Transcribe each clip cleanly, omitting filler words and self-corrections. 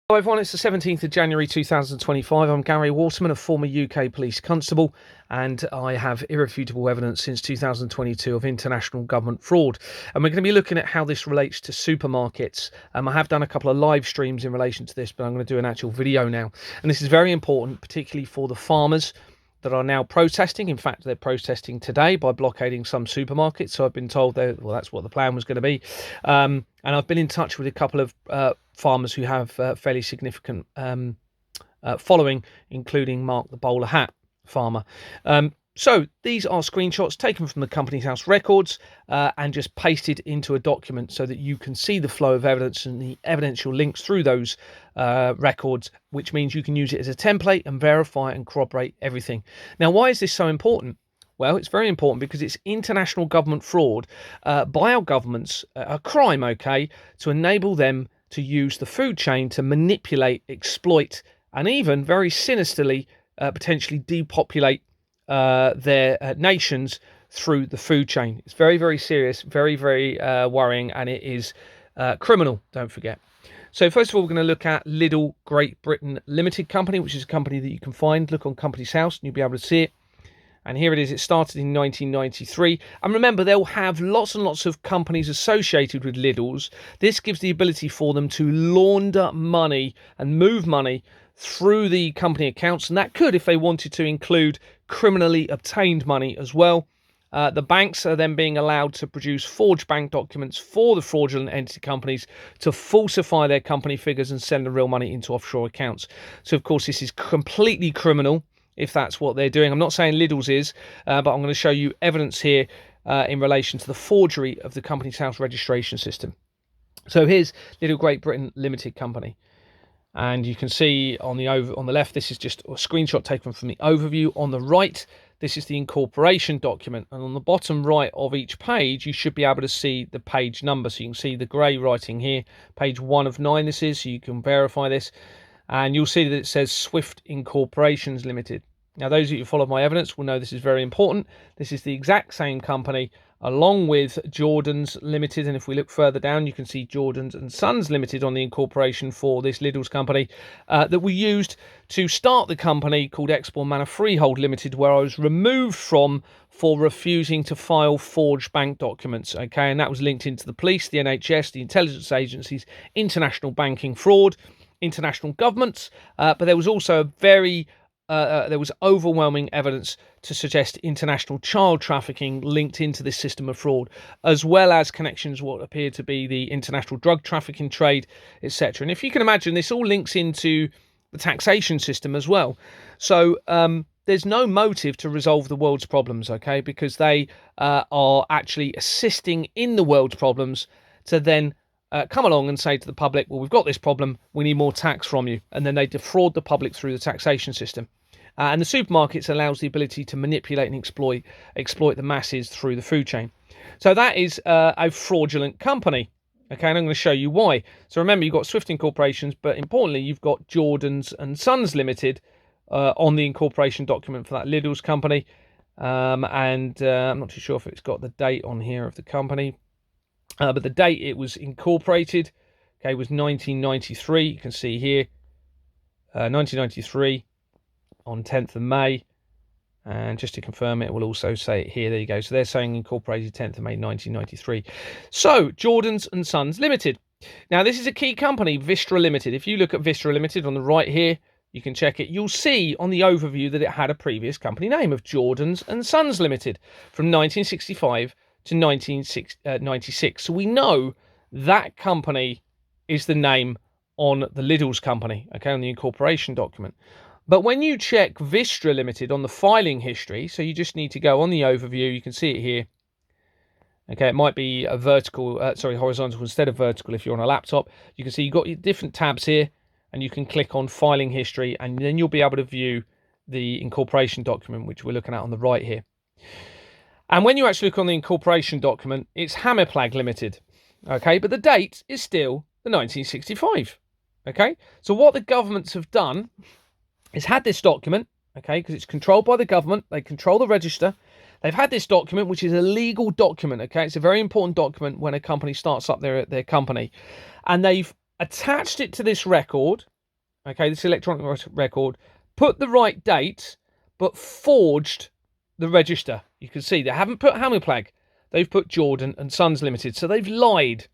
Hello everyone, it's the 17th of January 2025. I'm Gary Waterman, a former UK police constable, and I have irrefutable evidence since 2022 of international government fraud. And we're going to be looking at how this relates to supermarkets. I have done a couple of live streams in relation to this, but I'm going to do an actual video now. And this is very important, particularly for the farmers that are now protesting. In fact, they're protesting today by blockading some supermarkets. So I've been told that's what the plan was going to be. And I've been in touch with a couple of farmers who have fairly significant following, including Mark the Bowler Hat farmer. So these are screenshots taken from the Companies House records and just pasted into a document so that you can see the flow of evidence and the evidential links through those records, which means you can use it as a template and verify and corroborate everything. Now, why is this so important? Well, it's very important because it's international government fraud by our governments, a crime, okay, to enable them to use the food chain to manipulate, exploit, and even very sinisterly potentially depopulate their nations through the food chain. It's very, very serious, very, very worrying, and it is criminal, don't forget. So first of all, we're going to look at Lidl Great Britain Limited Company, which is a company that you can find. Look on Companies House and you'll be able to see it. And here it is. It started in 1993. And remember, they'll have lots and lots of companies associated with Lidl's. This gives the ability for them to launder money and move money through the company accounts. And that could, if they wanted to, include criminally obtained money as well. The banks are then being allowed to produce forged bank documents for the fraudulent entity companies to falsify their company figures and send the real money into offshore accounts. So, of course, this is completely criminal if that's what they're doing. I'm not saying Lidl's is, but I'm going to show you evidence here in relation to the forgery of the Companies House registration system. So here's Lidl Great Britain Limited Company. And you can see on the left, this is just a screenshot taken from the overview. On the right, this is the incorporation document. And on the bottom right of each page, you should be able to see the page number. So you can see the grey writing here, page 1 of 9 this is, so you can verify this. And you'll see that it says Swift Incorporations Limited. Now, those of you who follow my evidence will know this is very important. This is the exact same company along with Jordan's Limited. And if we look further down, you can see Jordan's and Sons Limited on the incorporation for this Lidl's company that we used to start the company called Exporn Manor Freehold Limited, where I was removed from for refusing to file forged bank documents. Okay, and that was linked into the police, the NHS, the intelligence agencies, international banking fraud, international governments, but there was also there was overwhelming evidence to suggest international child trafficking linked into this system of fraud, as well as connections what appeared to be the international drug trafficking trade, etc. And if you can imagine, this all links into the taxation system as well. So there's no motive to resolve the world's problems, okay, because they are actually assisting in the world's problems to then come along and say to the public, well, we've got this problem, we need more tax from you. And then they defraud the public through the taxation system. And the supermarkets allows the ability to manipulate and exploit the masses through the food chain. So that is a fraudulent company. Okay, and I'm going to show you why. So remember, you've got Swift Incorporations, but importantly, you've got Jordan's and Sons Limited on the incorporation document for that Lidl's company. I'm not too sure if it's got the date on here of the company. But the date it was incorporated, okay, was 1993. You can see here, 1993 on 10th of May. And just to confirm it, we'll also say it here. There you go. So they're saying incorporated 10th of May, 1993. So Jordan's and Sons Limited. Now, this is a key company, Vistra Limited. If you look at Vistra Limited on the right here, you can check it. You'll see on the overview that it had a previous company name of Jordan's and Sons Limited from 1965 to 1996. So we know that company is the name on the Lidl's company, okay, on the incorporation document. But when you check Vistra Limited on the filing history, so you just need to go on the overview, you can see it here. Okay, it might be a horizontal instead of vertical if you're on a laptop. You can see you've got your different tabs here, and you can click on filing history, and then you'll be able to view the incorporation document, which we're looking at on the right here. And when you actually look on the incorporation document, it's Hammerplag Limited, okay? But the date is still the 1965, okay? So what the governments have done is had this document, okay, because it's controlled by the government. They control the register. They've had this document, which is a legal document, okay? It's a very important document when a company starts up their company. And they've attached it to this record, okay, this electronic record, put the right date, but forged the register. You can see they haven't put Hammerplag. They've put Jordan and Sons Limited. So they've lied.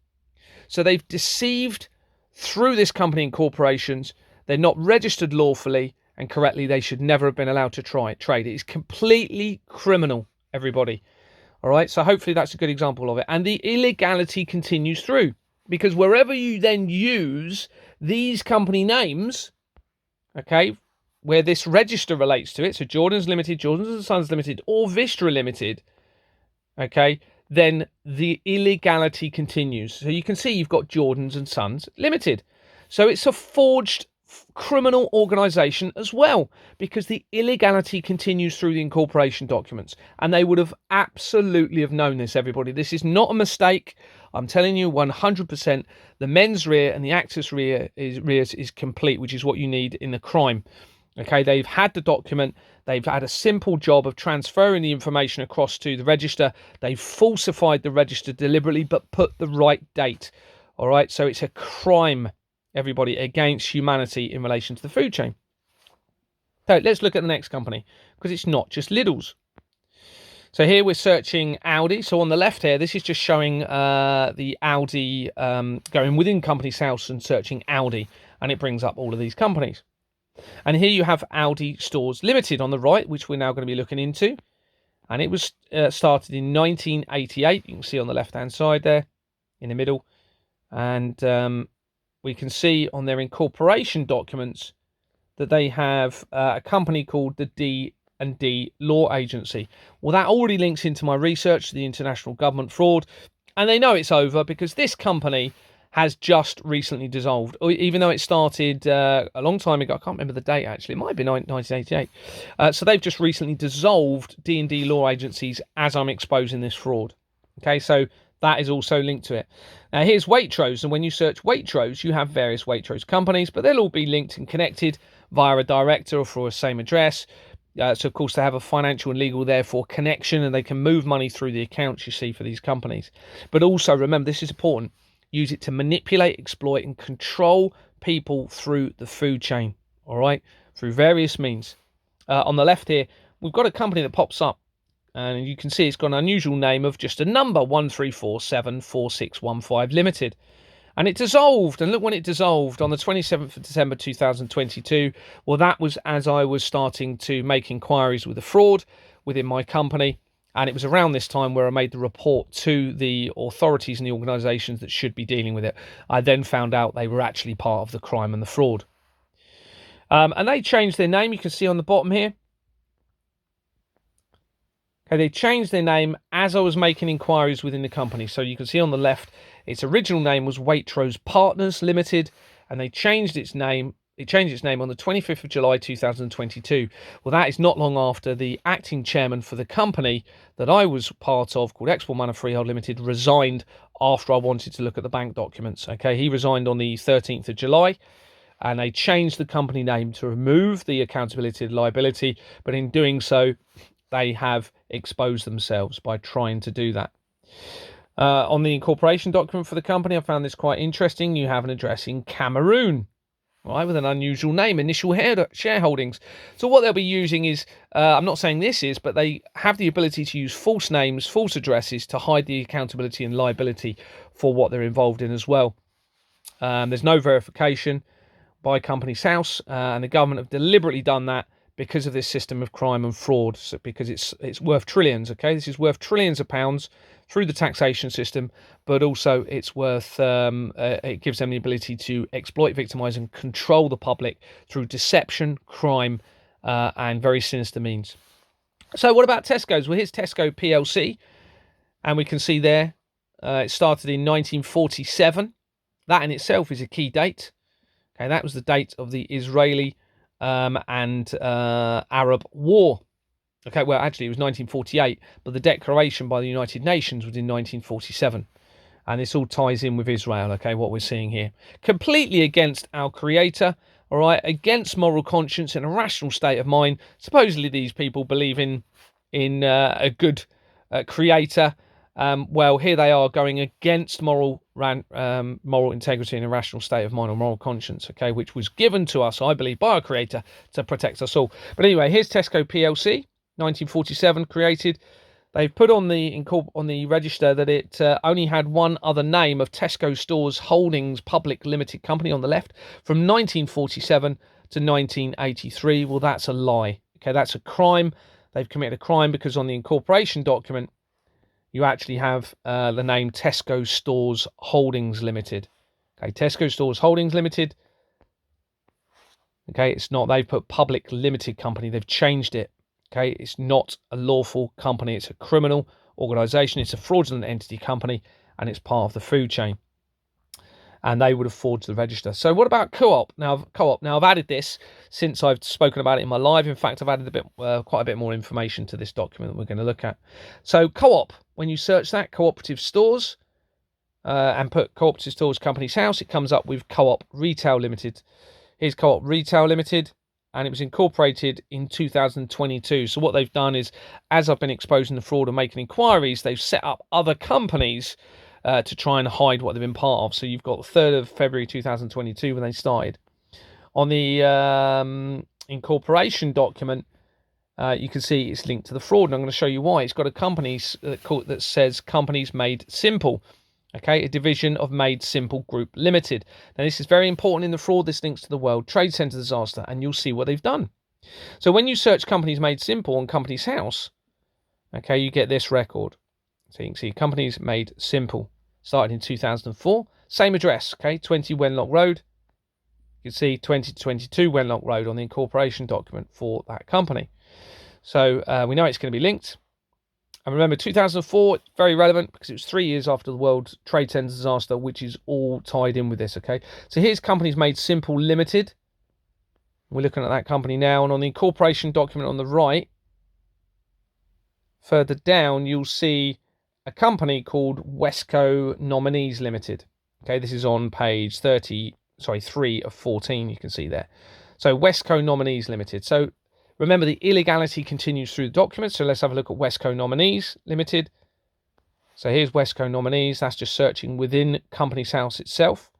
So they've deceived through this company and corporations. They're not registered lawfully and correctly. They should never have been allowed to trade. It is completely criminal, everybody. All right, so hopefully that's a good example of it. And the illegality continues through, because wherever you then use these company names, okay, where this register relates to it, so Jordan's Limited, Jordan's and Sons Limited, or Vistra Limited, okay, then the illegality continues. So you can see you've got Jordan's and Sons Limited. So it's a forged criminal organisation as well, because the illegality continues through the incorporation documents, and they would have absolutely have known this, everybody. This is not a mistake. I'm telling you 100%. The mens rea and the actus rea is complete, which is what you need in the crime. Okay, they've had the document. They've had a simple job of transferring the information across to the register. They've falsified the register deliberately, but put the right date. All right, so it's a crime, everybody, against humanity in relation to the food chain. So let's look at the next company, because it's not just Lidl's. So here we're searching Aldi. So on the left here, this is just showing the Aldi, going within Companies House and searching Aldi, and it brings up all of these companies. And here you have Aldi Stores Limited on the right, which we're now going to be looking into. And it was started in 1988. You can see on the left-hand side there, in the middle. And we can see on their incorporation documents that they have a company called the D&D Law Agency. Well, that already links into my research, the international government fraud. And they know it's over because this company has just recently dissolved, even though it started a long time ago. I can't remember the date, actually. It might be 1988. So they've just recently dissolved D&D Law Agencies as I'm exposing this fraud. Okay, so that is also linked to it. Now, here's Waitrose, and when you search Waitrose, you have various Waitrose companies, but they'll all be linked and connected via a director or for a same address. So, of course, they have a financial and legal, therefore, connection, and they can move money through the accounts you see for these companies. But also, remember, this is important. Use it to manipulate, exploit, and control people through the food chain, all right, through various means. On the left here, we've got a company that pops up, and you can see it's got an unusual name of just a number, 13474615 Limited. And it dissolved, and look when it dissolved, on the 27th of December 2022. Well, that was as I was starting to make inquiries with the fraud within my company. And it was around this time where I made the report to the authorities and the organisations that should be dealing with it. I then found out they were actually part of the crime and the fraud. And they changed their name. You can see on the bottom here. Okay, they changed their name as I was making inquiries within the company. So you can see on the left, its original name was Waitrose Partners Limited, and they changed its name. It changed its name on the 25th of July 2022. Well, that is not long after the acting chairman for the company that I was part of, called Export Manor Freehold Limited, resigned after I wanted to look at the bank documents. Okay, he resigned on the 13th of July, and they changed the company name to remove the accountability and liability. But in doing so, they have exposed themselves by trying to do that. On the incorporation document for the company, I found this quite interesting. You have an address in Cameroon, right, with an unusual name, initial shareholdings. So what they'll be using is, I'm not saying this is, but they have the ability to use false names, false addresses to hide the accountability and liability for what they're involved in as well. There's no verification by Companies House, and the government have deliberately done that because of this system of crime and fraud, so because it's worth trillions, okay? This is worth trillions of pounds through the taxation system, but also it's worth, it gives them the ability to exploit, victimise and control the public through deception, crime, and very sinister means. So what about Tesco's? Well, here's Tesco PLC, and we can see there it started in 1947. That in itself is a key date. Okay, that was the date of the Israeli and Arab War. Okay, well, actually, it was 1948, but the declaration by the United Nations was in 1947. And this all ties in with Israel, okay, what we're seeing here. Completely against our Creator, all right, against moral conscience and a rational state of mind. Supposedly, these people believe in a good Creator. Well, here they are going against moral moral integrity and a rational state of mind or moral conscience, okay, which was given to us, I believe, by our creator to protect us all. But anyway, here's Tesco PLC, 1947, created. They've put on the register that it only had one other name of Tesco Stores Holdings Public Limited Company on the left from 1947 to 1983. Well, that's a lie. Okay, that's a crime. They've committed a crime because on the incorporation document, you actually have the name Tesco Stores Holdings Limited. Okay, Tesco Stores Holdings Limited. Okay, it's not. They've put Public Limited Company. They've changed it. Okay, it's not a lawful company. It's a criminal organisation. It's a fraudulent entity company, and it's part of the food chain. And they would have forged the register. So what about Co-op? Now, I've added this since I've spoken about it in my live. In fact, I've added quite a bit more information to this document that we're going to look at. So Co-op, when you search that, cooperative stores, and put cooperative stores company's house, it comes up with Co-op Retail Limited. Here's Co-op Retail Limited. And it was incorporated in 2022. So what they've done is, as I've been exposing the fraud and making inquiries, they've set up other companies to try and hide what they've been part of. So you've got the 3rd of February 2022 when they started. On the incorporation document, you can see it's linked to the fraud. And I'm going to show you why. It's got a company that says Companies Made Simple. Okay, a division of Made Simple Group Limited. Now, this is very important in the fraud. This links to the World Trade Center disaster, and you'll see what they've done. So when you search Companies Made Simple on Companies House, okay, you get this record. So you can see Companies Made Simple, started in 2004. Same address, okay, 20 Wenlock Road. You can see 2022 Wenlock Road on the incorporation document for that company. So we know it's going to be linked. And remember, 2004, very relevant because it was 3 years after the World Trade Center disaster, which is all tied in with this, okay? So here's Companies Made Simple Limited. We're looking at that company now. And on the incorporation document on the right, further down, you'll see a company called Westco Nominees Limited. Okay, this is on page 3 of 14, you can see there. So Westco Nominees Limited. So remember, the illegality continues through the document. So let's have a look at Westco Nominees Limited. So here's Westco Nominees. That's just searching within Companies House itself.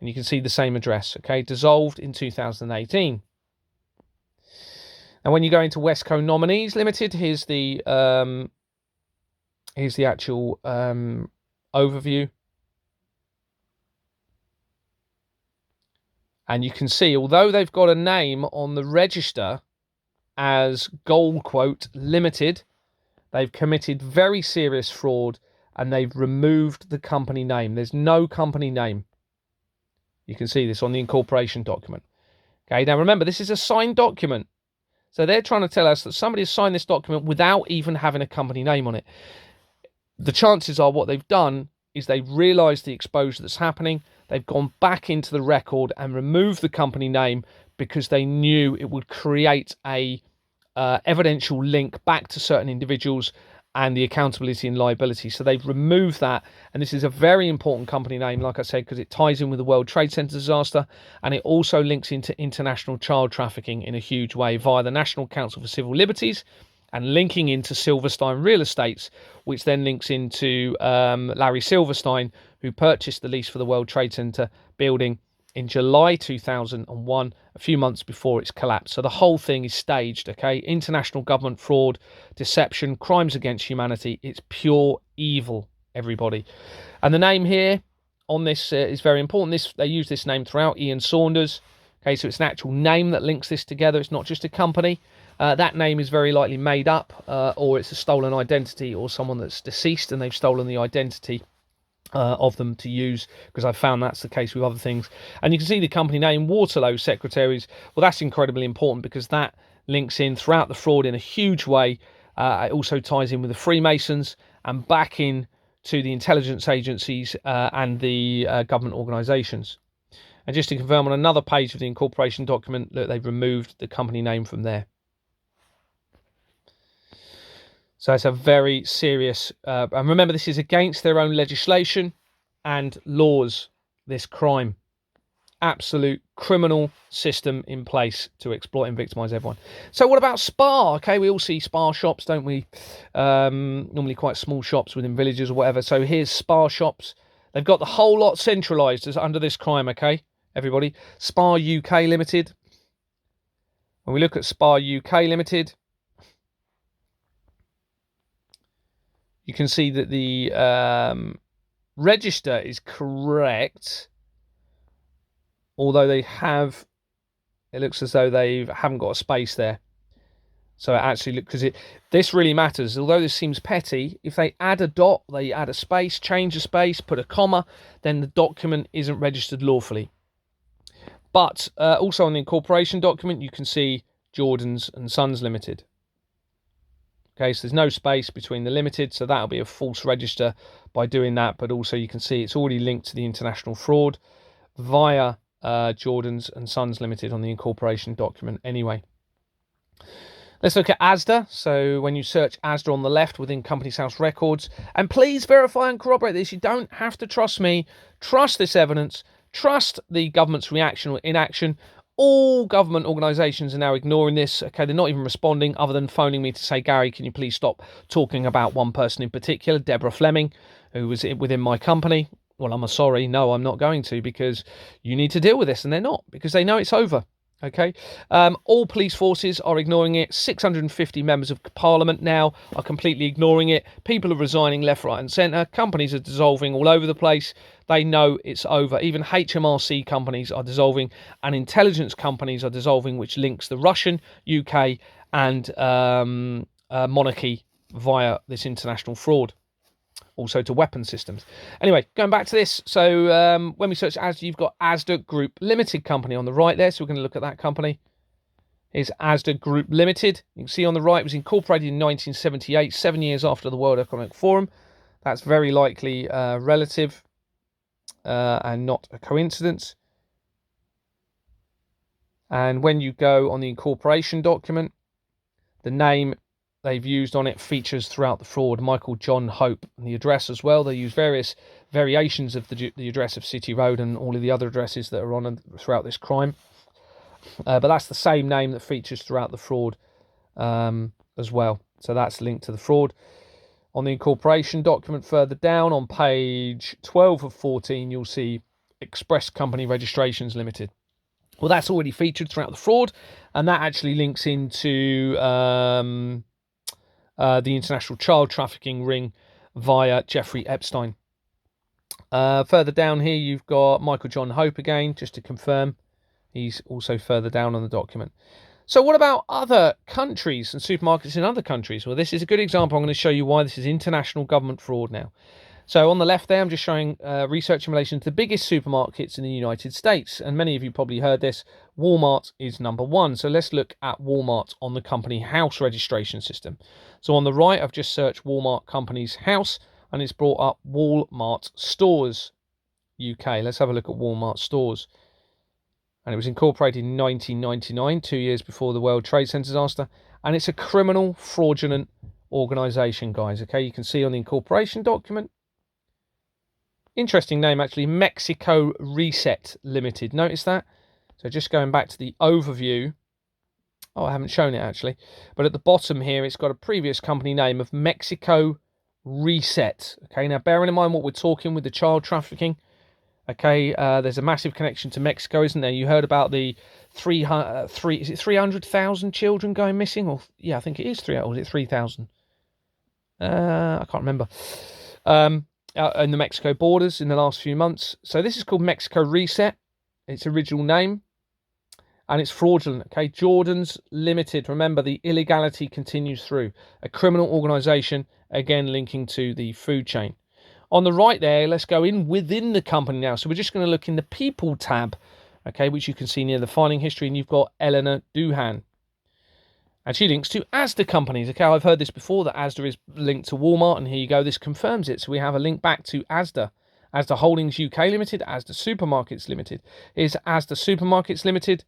And you can see the same address, okay? Dissolved in 2018. And when you go into Westco Nominees Limited, here's the actual overview. And you can see, although they've got a name on the register as Gold Quote Limited, they've committed very serious fraud and they've removed the company name. There's no company name. You can see this on the incorporation document. Okay, now remember, this is a signed document. So they're trying to tell us that somebody has signed this document without even having a company name on it. The chances are what they've done is they've realised the exposure that's happening. They've gone back into the record and removed the company name because they knew it would create a evidential link back to certain individuals and the accountability and liability. So they've removed that. And this is a very important company name, like I said, because it ties in with the World Trade Center disaster. And it also links into international child trafficking in a huge way via the National Council for Civil Liberties and linking into Silverstein Real Estates, which then links into Larry Silverstein, who purchased the lease for the World Trade Center building in July 2001, a few months before its collapse. So the whole thing is staged, okay? International government fraud, deception, crimes against humanity. It's pure evil, everybody. And the name here on this is very important. They use this name throughout, Ian Saunders. Okay, so it's an actual name that links this together. It's not just a company. That name is very likely made up, or it's a stolen identity, or someone that's deceased and they've stolen the identity of them to use, because I've found that's the case with other things. And you can see the company name, Waterloo Secretaries. Well, that's incredibly important because that links in throughout the fraud in a huge way. It also ties in with the Freemasons and back in to the intelligence agencies and the government organisations. And just to confirm, on another page of the incorporation document, that they've removed the company name from there. So it's a very serious, and remember, this is against their own legislation and laws, this crime. Absolute criminal system in place to exploit and victimise everyone. So what about Spar? Okay, we all see Spar shops, don't we? Normally quite small shops within villages or whatever. So here's Spar shops. They've got the whole lot centralised as under this crime, okay, everybody. Spar UK Limited. When we look at Spar UK Limited, you can see that the register is correct, although they have, it looks as though they haven't got a space there. So it actually looks, because this really matters. Although this seems petty, if they add a dot, they add a space, change a space, put a comma, then the document isn't registered lawfully. But also on the incorporation document, you can see Jordans and Sons Limited. Okay, so there's no space between the limited, so that'll be a false register by doing that. But also you can see it's already linked to the international fraud via Jordans and Sons Limited on the incorporation document anyway. Let's look at ASDA. So when you search ASDA on the left within Companies House Records, and please verify and corroborate this. You don't have to trust me. Trust this evidence. Trust the government's reaction or inaction. All government organisations are now ignoring this. Okay, they're not even responding other than phoning me to say, Gary, can you please stop talking about one person in particular, Deborah Fleming, who was within my company. Well, I'm sorry. No, I'm not going to, because you need to deal with this. And they're not, because they know it's over. Okay, all police forces are ignoring it. 650 members of parliament now are completely ignoring it. People are resigning left, right and centre. Companies are dissolving all over the place. They know it's over. Even HMRC companies are dissolving, and intelligence companies are dissolving, which links the Russian, UK and monarchy via this international fraud. Also to weapon systems. Anyway, going back to this. So when we search ASDA, you've got ASDA Group Limited company on the right there. So we're going to look at that company. Here's ASDA Group Limited. You can see on the right, it was incorporated in 1978, 7 years after the World Economic Forum. That's very likely relative and not a coincidence. And when you go on the incorporation document, the name they've used on it features throughout the fraud, Michael John Hope, and the address as well. They use various variations of the address of City Road and all of the other addresses that are on throughout this crime. But that's the same name that features throughout the fraud as well. So that's linked to the fraud. On the incorporation document further down on page 12 of 14, you'll see Express Company Registrations Limited. Well, that's already featured throughout the fraud, and that actually links into the international child trafficking ring via Jeffrey Epstein. Further down here, you've got Michael John Hope again, just to confirm. He's also further down on the document. So what about other countries and supermarkets in other countries? Well, this is a good example. I'm going to show you why this is international government fraud now. So on the left there, I'm just showing research in relation to the biggest supermarkets in the United States. And many of you probably heard this. Walmart is number one. So let's look at Walmart on the Company House registration system. So on the right, I've just searched Walmart Companies House, and it's brought up Walmart Stores UK. Let's have a look at Walmart Stores. And it was incorporated in 1999, 2 years before the World Trade Center disaster. And it's a criminal, fraudulent organisation, guys. Okay, you can see on the incorporation document. Interesting name, actually, Mexico Reset Limited. Notice that? So just going back to the overview. Oh, I haven't shown it, actually. But at the bottom here, it's got a previous company name of Mexico Reset. Okay, now bearing in mind what we're talking with the child trafficking. Okay, there's a massive connection to Mexico, isn't there? You heard about the 300,000 children going missing? Or yeah, I think it is 300, or is it 3,000? I can't remember. In the Mexico borders in the last few months. So this is called Mexico Reset, its original name, and it's fraudulent. Okay, Jordans Limited. Remember, the illegality continues through. A criminal organisation, again linking to the food chain. On the right there, let's go in within the company now. So we're just going to look in the People tab, okay, which you can see near the filing history, and you've got Eleanor Duhan. And she links to ASDA companies. Okay, I've heard this before, that ASDA is linked to Walmart, and here you go, this confirms it. So we have a link back to ASDA. ASDA Holdings UK Limited, ASDA Supermarkets Limited. Here's ASDA Supermarkets Limited,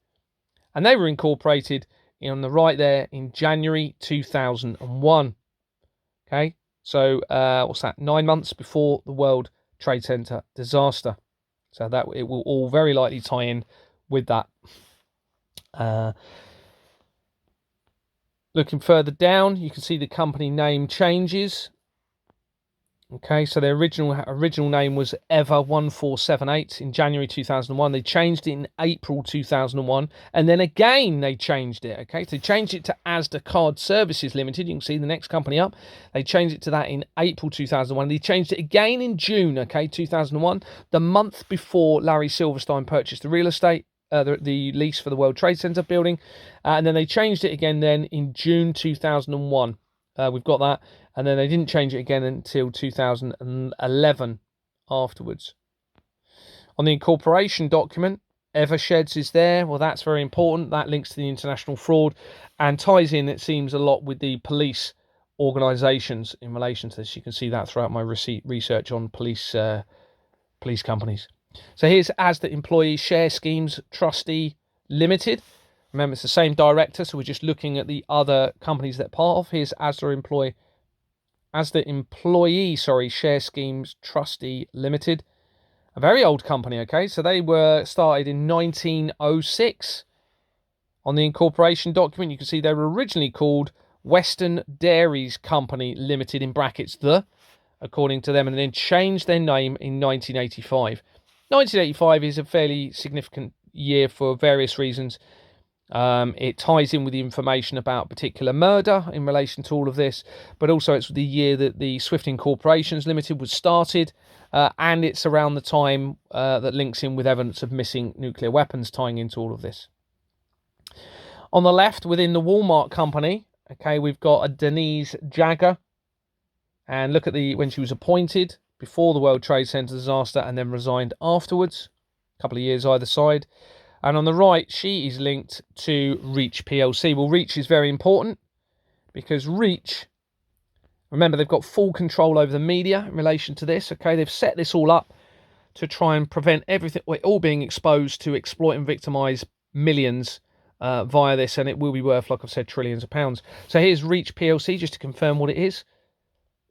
and they were incorporated on the right there in January 2001. Okay, so what's that? 9 months before the World Trade Center disaster. So that it will all very likely tie in with that. Looking further down, you can see the company name changes. Okay, so their original name was Ever 1478 in January 2001. They changed it in April 2001, and then again they changed it. Okay, so they changed it to Asda Card Services Limited. You can see the next company up. They changed it to that in April 2001. They changed it again in June, 2001, the month before Larry Silverstein purchased the real estate, the lease for the World Trade Center building, and then they changed it again then in June 2001. We've got that. And then they didn't change it again until 2011 afterwards. On the incorporation document, Eversheds is there. Well, that's very important. That links to the international fraud and ties in, it seems, a lot with the police organisations in relation to this. You can see that throughout my research on police companies. So here's Asda Employee Share Schemes Trustee Limited. Remember, it's the same director, so we're just looking at the other companies that part of. Here's Asda Employee Share Schemes Trustee Limited. A very old company, okay? So they were started in 1906. On the incorporation document, you can see they were originally called Western Dairies Company Limited, in brackets, according to them, and then changed their name in 1985. 1985 is a fairly significant year for various reasons. It ties in with the information about particular murder in relation to all of this, but also it's the year that the Swifting Corporations Limited was started, and it's around the time that links in with evidence of missing nuclear weapons tying into all of this. On the left, within the Walmart company, okay, we've got a Denise Jagger, and look at when she was appointed before the World Trade Center disaster and then resigned afterwards, a couple of years either side. And on the right, she is linked to Reach PLC. Well, Reach is very important because Reach, remember, they've got full control over the media in relation to this. Okay, they've set this all up to try and prevent everything, all being exposed to exploit and victimize millions via this, and it will be worth, like I've said, trillions of pounds. So here's Reach PLC, just to confirm what it is.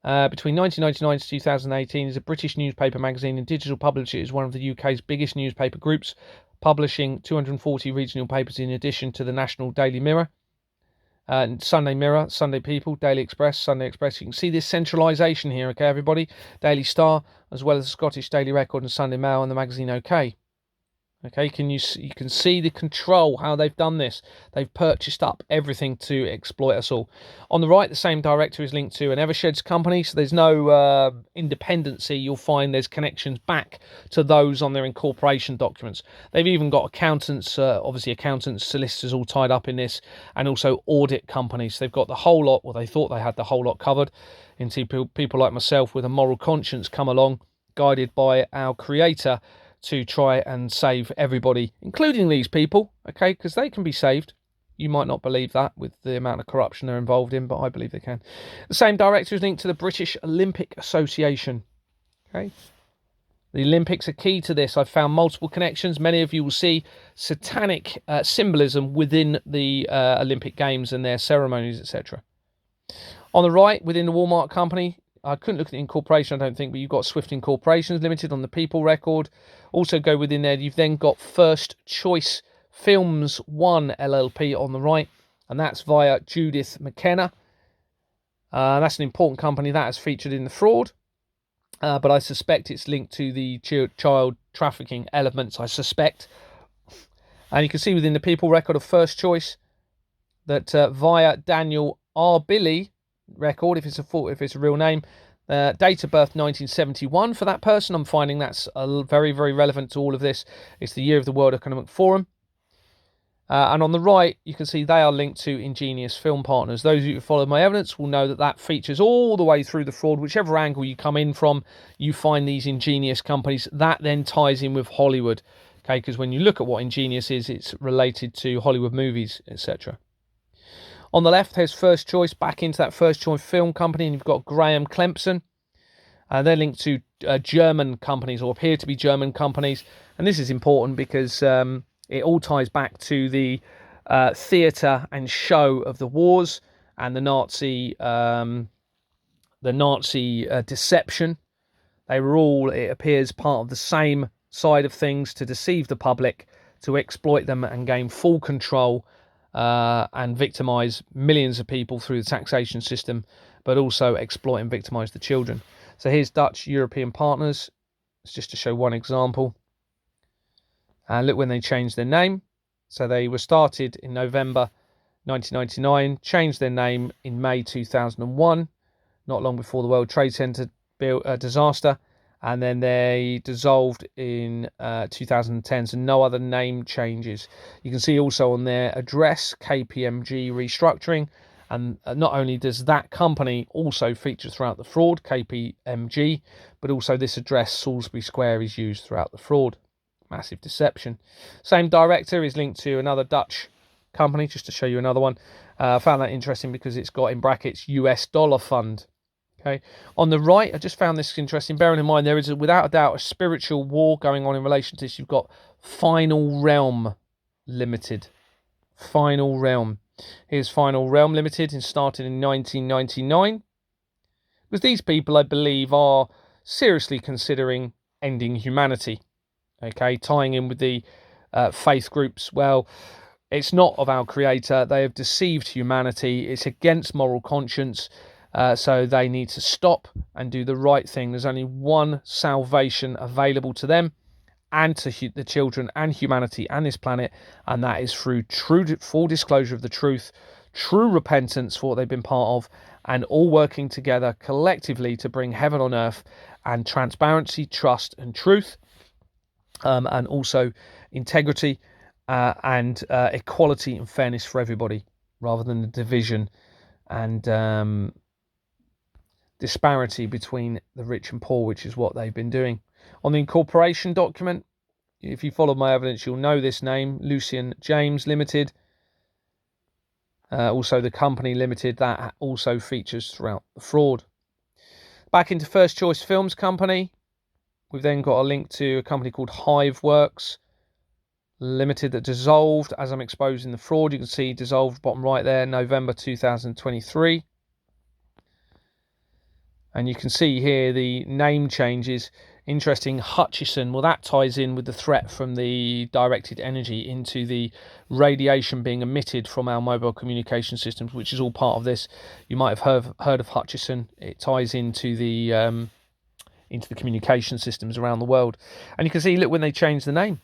Between 1999 to 2018, is a British newspaper, magazine and digital publisher. It is one of the UK's biggest newspaper groups, publishing 240 regional papers in addition to the national Daily Mirror, Sunday Mirror, Sunday People, Daily Express, Sunday Express. You can see this centralisation here, okay, everybody? Daily Star, as well as the Scottish Daily Record and Sunday Mail and the magazine OK. Okay, you can see the control, how they've done this. They've purchased up everything to exploit us all. On the right, the same director is linked to an Eversheds company, so there's no independency. You'll find there's connections back to those on their incorporation documents. They've even got accountants, obviously accountants, solicitors all tied up in this, and also audit companies. They've got the whole lot, well, they thought they had the whole lot covered, until people like myself with a moral conscience come along, guided by our creator, to try and save everybody, including these people, okay, because they can be saved. You might not believe that with the amount of corruption they're involved in, but I believe they can. The same director is linked to the British Olympic Association, okay. The Olympics are key to this. I've found multiple connections. Many of you will see satanic symbolism within the Olympic Games and their ceremonies, etc. On the right, within the Walmart company, I couldn't look at the incorporation, I don't think, but you've got Swifting Corporations Limited on the People record. Also go within there, you've then got First Choice Films 1 LLP on the right, and that's via Judith McKenna. That's an important company that is featured in the fraud, but I suspect it's linked to the child trafficking elements, I suspect. And you can see within the People record of First Choice that via Daniel R. Billy record, if it's a real name, date of birth 1971 for that person. I'm finding that's very, very relevant to all of this. It's the year of the World Economic Forum. And on the right, you can see they are linked to Ingenious Film Partners. Those of you who follow my evidence will know that that features all the way through the fraud. Whichever angle you come in from, you find these Ingenious companies. That then ties in with Hollywood, okay? Because when you look at what Ingenious is, it's related to Hollywood movies, etc. On the left, there's First Choice, back into that First Choice Film Company, and you've got Graham Clempson. They're linked to German companies, or appear to be German companies. And this is important because it all ties back to the theatre and show of the wars and the Nazi deception. They were all, it appears, part of the same side of things to deceive the public, to exploit them and gain full control and victimise millions of people through the taxation system, but also exploit and victimise the children. So here's Dutch European Partners. It's just to show one example. And look when they changed their name. So they were started in November 1999, changed their name in May 2001, not long before the World Trade Center disaster. And then they dissolved in 2010, so no other name changes. You can see also on their address, KPMG Restructuring, and not only does that company also feature throughout the fraud, KPMG, but also this address, Salisbury Square, is used throughout the fraud. Massive deception. Same director is linked to another Dutch company, just to show you another one. I found that interesting because it's got in brackets US dollar fund. Okay, on the right, I just found this interesting. Bearing in mind there is without a doubt a spiritual war going on in relation to this. You've got Final Realm Limited. Final Realm. Here's Final Realm Limited, and started in 1999. Because these people, I believe, are seriously considering ending humanity. Okay, tying in with the faith groups. Well, it's not of our Creator. They have deceived humanity. It's against moral conscience. So they need to stop and do the right thing. There's only one salvation available to them and to the children and humanity and this planet, and that is through full disclosure of the truth, true repentance for what they've been part of, and all working together collectively to bring heaven on earth, and transparency, trust and truth, and also integrity and equality and fairness for everybody, rather than the division and disparity between the rich and poor, which is what they've been doing. On the incorporation document, if you follow my evidence, you'll know this name, Lucian James Limited. Also the company limited, that also features throughout the fraud. Back into First Choice Films Company, we've then got a link to a company called Hiveworks Limited that dissolved, as I'm exposing the fraud. You can see dissolved bottom right there, November 2023. And you can see here the name changes. Interesting, Hutchison. Well, that ties in with the threat from the directed energy into the radiation being emitted from our mobile communication systems, which is all part of this. You might have heard of Hutchison. It ties into the communication systems around the world. And you can see, look, when they changed the name.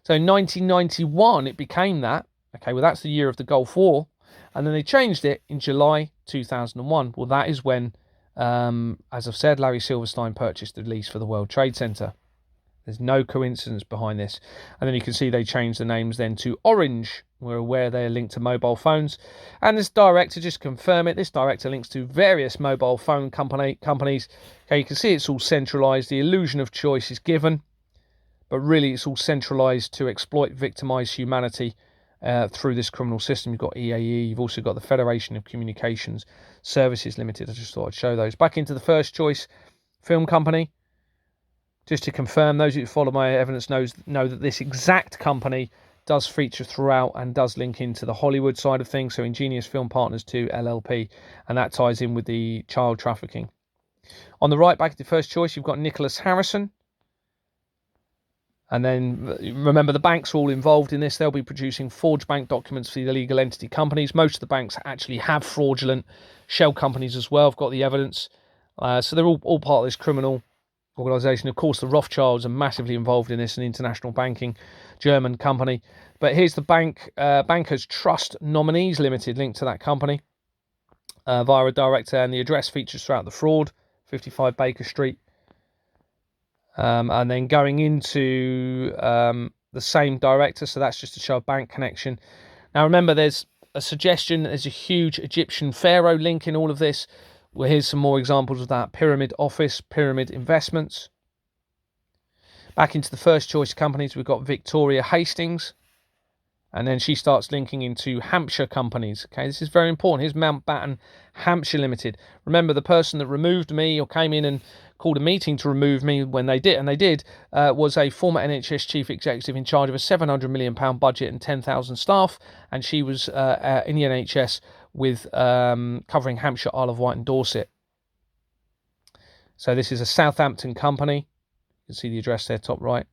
So in 1991, it became that. Okay, well, that's the year of the Gulf War. And then they changed it in July 2001. Well, that is when, as I've said, Larry Silverstein purchased the lease for the World Trade Center. There's no coincidence behind this. And then you can see they changed the names then to Orange. We're aware they're linked to mobile phones. And this director, just confirm it, this director links to various mobile phone companies. Okay, you can see it's all centralized. The illusion of choice is given, but really it's all centralized to exploit, victimize humanity through this criminal system. You've got EAE, you've also got the Federation of Communications Services Limited. I just thought I'd show those. Back into the First Choice Film Company. Just to confirm, those who follow my evidence know that this exact company does feature throughout and does link into the Hollywood side of things. So Ingenious Film Partners 2 LLP, and that ties in with the child trafficking. On the right, back at the First Choice, you've got Nicholas Harrison. And then remember, the banks are all involved in this. They'll be producing forged bank documents for the illegal entity companies. Most of the banks actually have fraudulent shell companies as well. I've got the evidence. So they're all part of this criminal organisation. Of course, the Rothschilds are massively involved in this, an international banking German company. But here's the Bankers Trust Nominees Limited, linked to that company via a director, and the address features throughout the fraud, 55 Baker Street. And then going into the same director, so that's just to show a bank connection. Now remember, there's a suggestion, there's a huge Egyptian pharaoh link in all of this. Well, here's some more examples of that. Pyramid Office, Pyramid Investments. Back into the First Choice companies, we've got Victoria Hastings. And then she starts linking into Hampshire companies. Okay, this is very important. Here's Mountbatten Hampshire Limited. Remember, the person that removed me or came in and called a meeting to remove me when they did, was a former NHS chief executive in charge of a £700 million budget and 10,000 staff. And she was in the NHS with covering Hampshire, Isle of Wight and Dorset. So this is a Southampton company. You can see the address there, top right.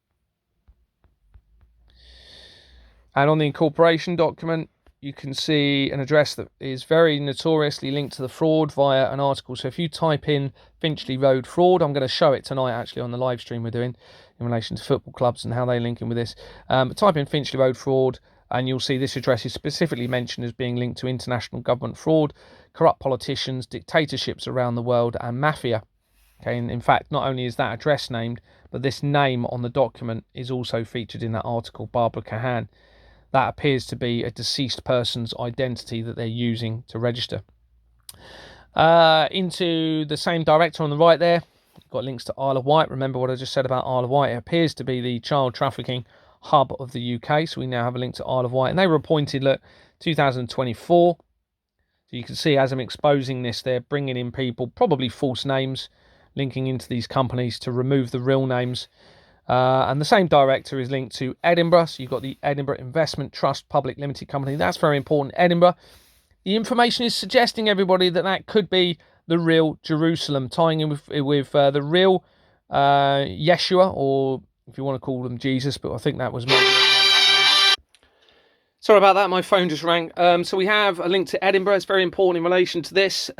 And on the incorporation document, you can see an address that is very notoriously linked to the fraud via an article. So if you type in Finchley Road fraud, I'm going to show it tonight actually on the live stream we're doing in relation to football clubs and how they link in with this. Type in Finchley Road fraud and you'll see this address is specifically mentioned as being linked to international government fraud, corrupt politicians, dictatorships around the world and mafia. Okay, and in fact, not only is that address named, but this name on the document is also featured in that article, Barbara Kahan. That appears to be a deceased person's identity that they're using to register. Into the same director on the right there, got links to Isle of Wight. Remember what I just said about Isle of Wight? It appears to be the child trafficking hub of the UK. So we now have a link to Isle of Wight. And they were appointed, look, 2024. So you can see as I'm exposing this, they're bringing in people, probably false names, linking into these companies to remove the real names. And the same director is linked to Edinburgh. So you've got the Edinburgh Investment Trust Public Limited Company. That's very important. Edinburgh. The information is suggesting, everybody, that that could be the real Jerusalem, tying in with the real Yeshua, or if you want to call them Jesus, but I think that was maybe... Sorry about that, my phone just rang. So we have a link to Edinburgh. It's very important in relation to this.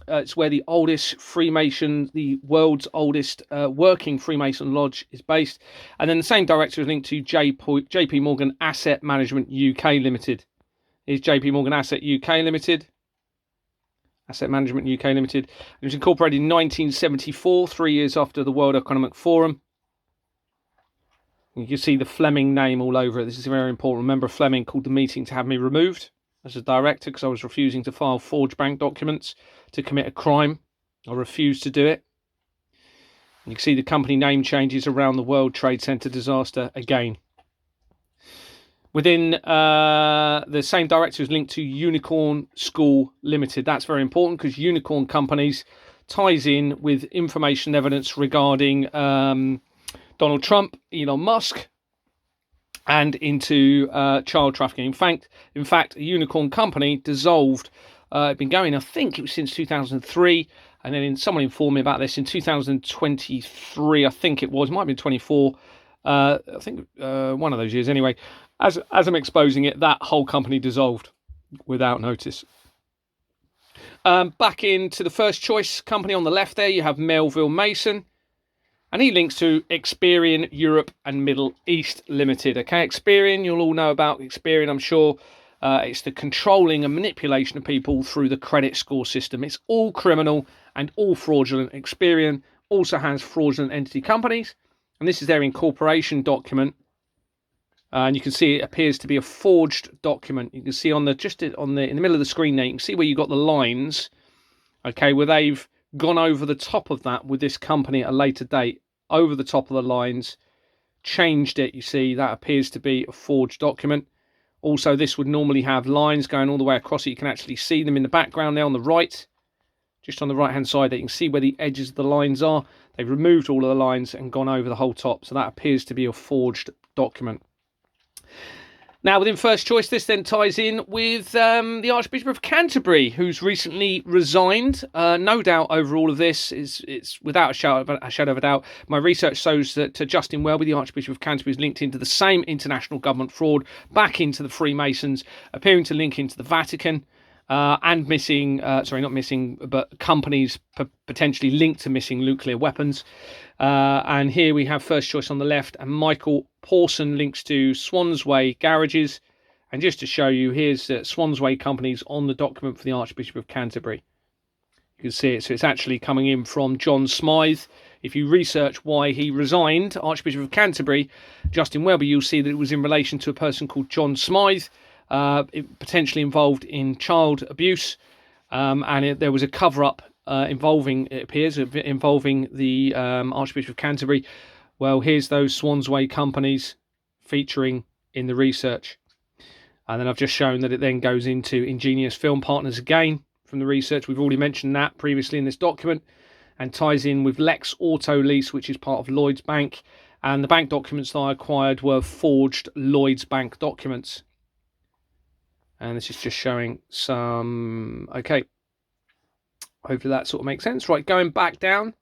It's where the oldest Freemason, the world's oldest working Freemason lodge is based. And then the same director is linked to JP Morgan Asset Management UK Limited. Is JP Morgan Asset UK Limited. Asset Management UK Limited. It was incorporated in 1974, 3 years after the World Economic Forum. You can see the Fleming name all over it. This is very important. Remember, Fleming called the meeting to have me removed as a director because I was refusing to file forged bank documents to commit a crime. I refused to do it. You can see the company name changes around the World Trade Center disaster again. Within the same director is linked to Unicorn School Limited. That's very important because Unicorn Companies ties in with information evidence regarding Donald Trump, Elon Musk, and into child trafficking. In fact, a Unicorn Company dissolved. It'd been going, I think it was since 2003, and then someone informed me about this in 2023. I think it was, might have been 24. I think one of those years anyway. As I'm exposing it, that whole company dissolved without notice. Back into the first choice company on the left there, you have Melville Mason. And he links to Experian Europe and Middle East Limited. Okay, Experian, you'll all know about Experian, I'm sure. It's the controlling and manipulation of people through the credit score system. It's all criminal and all fraudulent. Experian also has fraudulent entity companies. And this is their incorporation document. And you can see it appears to be a forged document. You can see on the in the middle of the screen there, you can see where you got the lines. Okay, where they've gone over the top of that with this company at a later date, over the top of the lines, changed it. You see that appears to be a forged document. Also, this would normally have lines going all the way across it. You can actually see them in the background there on the right, just on the right hand side there. You can see where the edges of the lines are. They've removed all of the lines and gone over the whole top, so that appears to be a forged document. Now, within First Choice, this then ties in with the Archbishop of Canterbury, who's recently resigned. No doubt over all of this, it's without a shadow of a doubt. My research shows that Justin Welby, the Archbishop of Canterbury, is linked into the same international government fraud, back into the Freemasons, appearing to link into the Vatican, and missing, not missing, but companies potentially linked to missing nuclear weapons. And here we have First Choice on the left, and Michael Pawson links to Swansway Garages. And just to show you, here's Swansway Companies on the document for the Archbishop of Canterbury. You can see it. So it's actually coming in from John Smythe. If you research why he resigned, Archbishop of Canterbury, Justin Welby, you'll see that it was in relation to a person called John Smythe, potentially involved in child abuse. And there was a cover-up involving the Archbishop of Canterbury. Well, here's those Swansway Companies featuring in the research. And then I've just shown that it then goes into Ingenious Film Partners again from the research. We've already mentioned that previously in this document, and ties in with Lex Auto Lease, which is part of Lloyds Bank. And the bank documents that I acquired were forged Lloyds Bank documents. And this is just showing some... Okay. Hopefully that sort of makes sense. Right, going back down.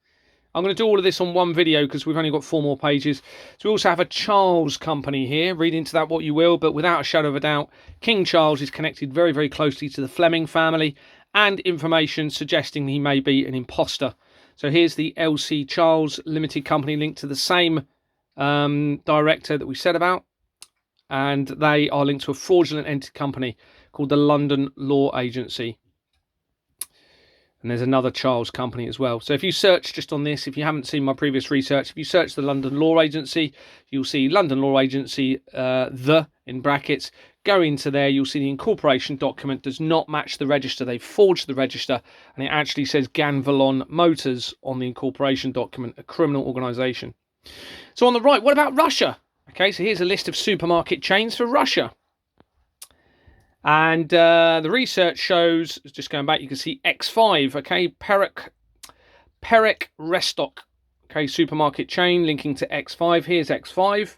I'm going to do all of this on one video because we've only got 4 more pages. So we also have a Charles company here. Read into that what you will, but without a shadow of a doubt, King Charles is connected very, very closely to the Fleming family, and information suggesting he may be an imposter. So here's the LC Charles Limited Company linked to the same director that we said about, and they are linked to a fraudulent entity company called the London Law Agency. And there's another Charles company as well. So if you search just on this, if you haven't seen my previous research, if you search the London Law Agency, you'll see London Law Agency, the in brackets. Go into there, you'll see the incorporation document does not match the register. They've forged the register, and it actually says Ganvalon Motors on the incorporation document, a criminal organisation. So on the right, what about Russia? Okay, so here's a list of supermarket chains for Russia. And the research shows, just going back, you can see X5, okay, Perek Restock, okay, supermarket chain linking to X5. Here's X5,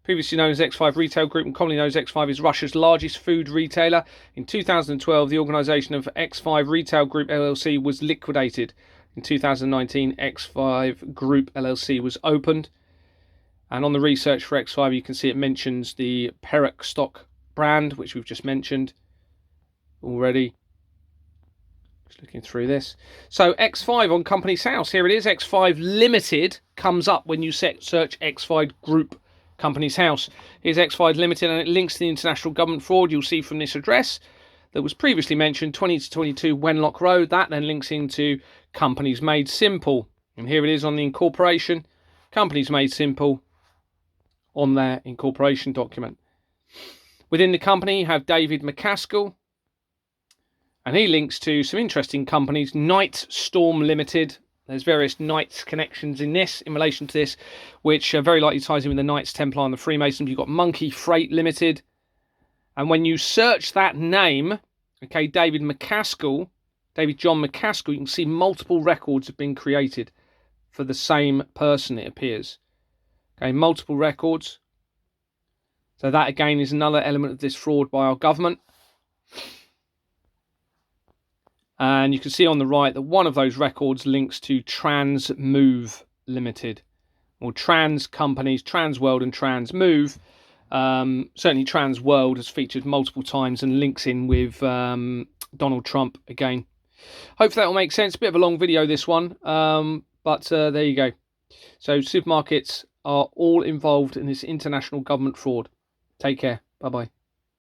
previously known as X5 Retail Group, and commonly known as X5, is Russia's largest food retailer. In 2012, the organisation of X5 Retail Group LLC was liquidated. In 2019, X5 Group LLC was opened. And on the research for X5, you can see it mentions the Perek stock brand, which we've just mentioned already. Just looking through this. So X5 on Companies House, here it is. X5 Limited comes up when you search X5 Group Companies House. Here's X5 Limited, and it links to the international government fraud. You'll see from this address that was previously mentioned, 20 to 22 Wenlock Road. That then links into Companies Made Simple, and here it is on the incorporation. Companies Made Simple on their incorporation document. Within the company, you have David McCaskill, and he links to some interesting companies. Night Storm Limited. There's various Knights connections in relation to this, which very likely ties in with the Knights Templar and the Freemasons. You've got Monkey Freight Limited. And when you search that name, okay, David John McCaskill, you can see multiple records have been created for the same person, it appears. Okay, multiple records. So that again is another element of this fraud by our government. And you can see on the right that one of those records links to Transmove Limited, or trans companies, Transworld and Transmove. Certainly Transworld has featured multiple times and links in with Donald Trump again. Hopefully that will make sense. A bit of a long video, this one, but there you go. So supermarkets are all involved in this international government fraud. Take care. Bye-bye.